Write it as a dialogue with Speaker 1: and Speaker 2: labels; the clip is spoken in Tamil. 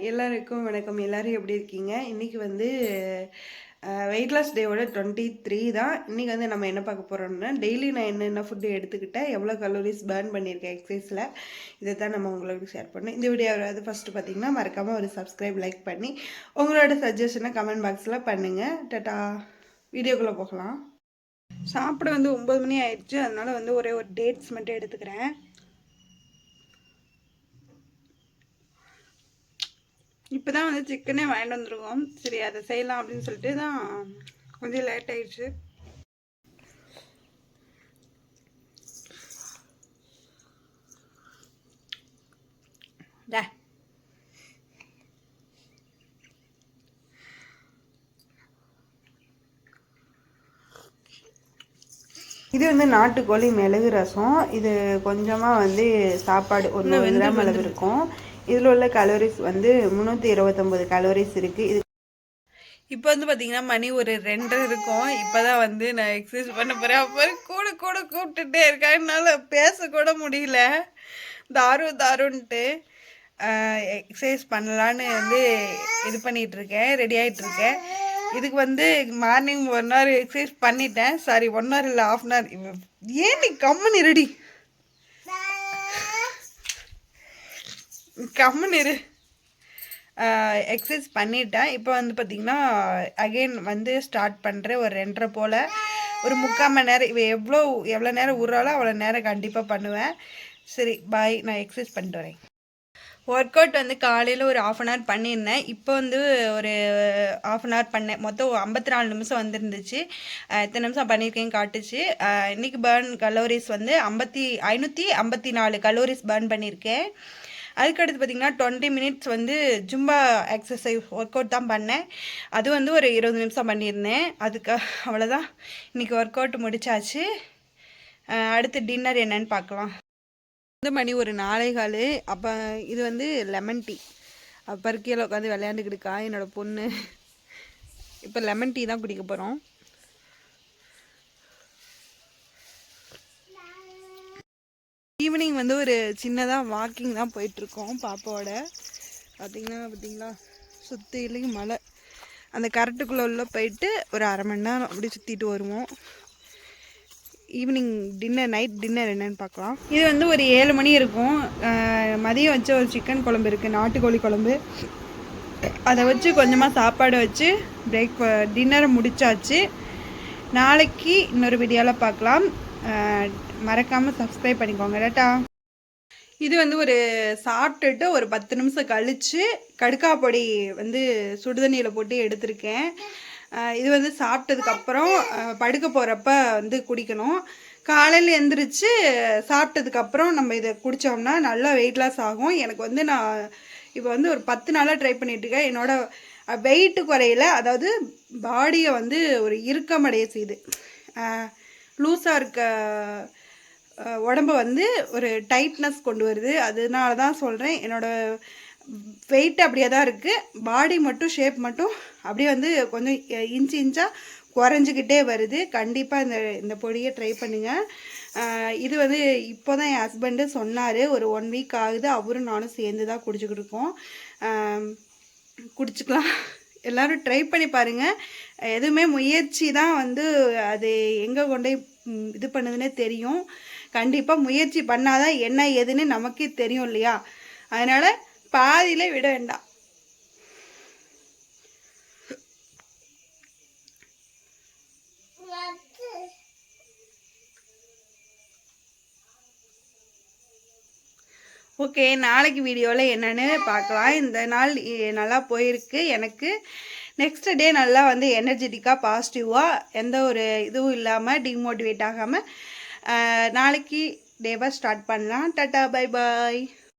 Speaker 1: எல்லாருக்கும் வணக்கம். எல்லாரும் எப்படி இருக்கீங்க? இன்னைக்கு வந்து வெயிட் லாஸ் டேவோட 23 தான். இன்னைக்கு வந்து நம்ம என்ன பார்க்க போறோம்னா, டெய்லி நான் என்னென்ன ஃபுட்டு எடுத்துக்கிட்டேன், எவ்வளோ கலோரிஸ் பர்ன் பண்ணியிருக்கேன் எக்ஸசைஸில், இதை தான் நம்ம உங்களுக்கு ஷேர் பண்ணோம். இந்த வீடியோ யாராவது ஃபஸ்ட்டு பார்த்தீங்கன்னா மறக்காமல் ஒரு சப்ஸ்கிரைப், லைக் பண்ணி உங்களோட சஜஷனை கமெண்ட் பாக்ஸில் பண்ணுங்கள். டாட்டா. வீடியோக்குள்ளே போகலாம். சாப்பிட வந்து 9 மணி ஆயிடுச்சு. அதனால வந்து ஒரே ஒரு டேட்ஸ் மட்டும் எடுத்துக்கிறேன். இப்போ தான் வந்து சிக்கனே வாங்கிட்டு வந்துருக்கோம். சரி அதை செய்யலாம் அப்படின்னு சொல்லிட்டு தான் கொஞ்சம் லேட் ஆயிடுச்சு. இது வந்து நாட்டுக்கோழி மிளகு ரசம். இது கொஞ்சமாக வந்து சாப்பாடு ஒரு 100 கிராம் அளவு இருக்கும். இதில் உள்ள கலோரிஸ் வந்து 329 கலோரிஸ் இருக்குது. இது இப்போ வந்து பார்த்தீங்கன்னா மணி ஒரு 2 இருக்கும். இப்போ தான் வந்து நான் எக்ஸசைஸ் பண்ண போகிறேன். அப்புறம் கூட கூட கூப்பிட்டுட்டே இருக்கேன். என்னால் பேசக்கூட முடியல. தாருன்ட்டு எக்ஸசைஸ் பண்ணலான்னு வந்து இது பண்ணிகிட்ருக்கேன், ரெடி ஆகிட்டுருக்கேன். இதுக்கு வந்து மார்னிங் 1 ஹவர் எக்ஸசைஸ் பண்ணிட்டேன். சாரி 1 ஹவர் இல்லை, 1/2 ஹவர். ஏன் நீ கம்முன்னு இருடி, கம்முன்னு இரு. எக்ஸசைஸ் பண்ணிட்டேன். இப்போ வந்து பார்த்திங்கன்னா அகெயின் வந்து ஸ்டார்ட் பண்ணுறேன். ஒரு 2:30 போல், ஒரு 3/4 மணி நேரம். இவ எவ்வளோ நேரம் விட்றாலோ அவ்வளோ நேரம் கண்டிப்பாக பண்ணுவேன். சரி பாய், நான் எக்ஸசைஸ் பண்ணிட்டு வரேன். ஒர்க் அவுட் வந்து காலையில் ஒரு 1/2 ஹவர் பண்ணியிருந்தேன். இப்போ வந்து ஒரு 1/2 ஹவர் பண்ணேன். மொத்தம் 54 நிமிஷம் வந்துருந்துச்சு. எத்தனை நிமிஷம் பண்ணியிருக்கேன்னு காட்டுச்சு. இன்றைக்கி பர்ன் கலோரிஸ் வந்து 554 கலோரிஸ் பர்ன் பண்ணியிருக்கேன். அதுக்கடுத்து பார்த்திங்கன்னா 20 மினிட்ஸ் வந்து ஜும்பா எக்ஸசைஸ் ஒர்க் அவுட் தான் பண்ணேன். அது வந்து ஒரு 20 நிமிஷம் பண்ணியிருந்தேன். அதுக்கு அவ்வளோதான். இன்றைக்கி ஒர்க் அவுட் முடித்தாச்சு. அடுத்து டின்னர் என்னன்னு பார்க்கலாம். மணி ஒரு 4:15. அப்போ இது வந்து லெமன் டீ. அப்போ கீழே உட்காந்து விளையாண்டுக்கிட்டுக்கா என்னோடய பொண்ணு. இப்போ லெமன் டீ தான் குடிக்க போகிறோம். ஈவினிங் வந்து ஒரு சின்னதாக வாக்கிங் தான் போயிட்டுருக்கோம் பாப்பாவோட. பார்த்தீங்களா சுற்றிலையும் மலை. அந்த கரெக்டுக்குள்ளே உள்ள போயிட்டு ஒரு 1/2 மணி நேரம் அப்படி சுற்றிட்டு வருவோம். ஈவினிங் நைட் டின்னர் என்னன்னு பார்க்கலாம். இது வந்து ஒரு 7 மணி இருக்கும். மதியம் வச்ச ஒரு சிக்கன் குழம்பு இருக்குது, நாட்டுக்கோழி குழம்பு. அதை வச்சு கொஞ்சமாக சாப்பாடு வச்சு டின்னரை முடிச்சாச்சு. நாளைக்கு இன்னொரு வீடியோவில் பார்க்கலாம். மறக்காமல் சப்ஸ்கிரைப் பண்ணிக்கோங்க. டாட்டா. இது வந்து ஒரு சாப்பிட்டுட்டு ஒரு 10 நிமிஷம் கழித்து கடுக்கா பொடி வந்து சுடுதண்ணியில் போட்டு எடுத்திருக்கேன். இது வந்து சாப்பிட்டதுக்கப்புறம் படுக்க போகிறப்ப வந்து குடிக்கணும். காலையில் எழுந்திரிச்சு சாப்பிட்டதுக்கப்புறம் நம்ம இதை குடித்தோம்னா நல்லா வெயிட் லாஸ் ஆகும். எனக்கு வந்து நான் இப்போ வந்து ஒரு 10 நாளாக ட்ரை பண்ணிகிட்ருக்கேன். என்னோடய வெயிட்டு குறையில, அதாவது பாடியை வந்து ஒரு இறுக்கமடைய செய்யுது. லூஸாக இருக்க உடம்ப வந்து ஒரு டைட்னஸ் கொண்டு வருது. அதனால தான் சொல்கிறேன். என்னோடய வெயிட் அப்படியே தான் இருக்குது. பாடி மட்டும் ஷேப் மட்டும் அப்படியே வந்து கொஞ்சம் இன்ச்சாக குறைஞ்சிக்கிட்டே வருது. கண்டிப்பாக இந்த பொடியை ட்ரை பண்ணுங்கள். இது வந்து இப்போ தான் என் ஹஸ்பண்டு சொன்னார். ஒரு 1 வீக் ஆகுது. அவரும் நானும் சேர்ந்து தான் குடிச்சிக்கிட்டு இருக்கோம். குடிச்சிக்கலாம். எல்லோரும் ட்ரை பண்ணி பாருங்கள். எதுவுமே முயற்சி தான் வந்து அது எங்கே கொண்டு இது பண்ணுதுன்னே தெரியும். கண்டிப்பாக முயற்சி பண்ணாதான் என்ன ஏதுன்னு நமக்கே தெரியும் இல்லையா? அதனால் பாதியில் விட வேண்டாம். ஓகே, நாளைக்கு வீடியோவில் என்னென்னு பார்க்கலாம். இந்த நாள் நல்லா போயிருக்கு எனக்கு. நெக்ஸ்ட் டே நல்லா வந்து எனர்ஜெட்டிக்காக பாசிட்டிவாக எந்த ஒரு இதுவும் இல்லாமல் டிமோட்டிவேட் ஆகாமல் நாளைக்கு டேவை ஸ்டார்ட் பண்ணலாம். Tata, bye bye.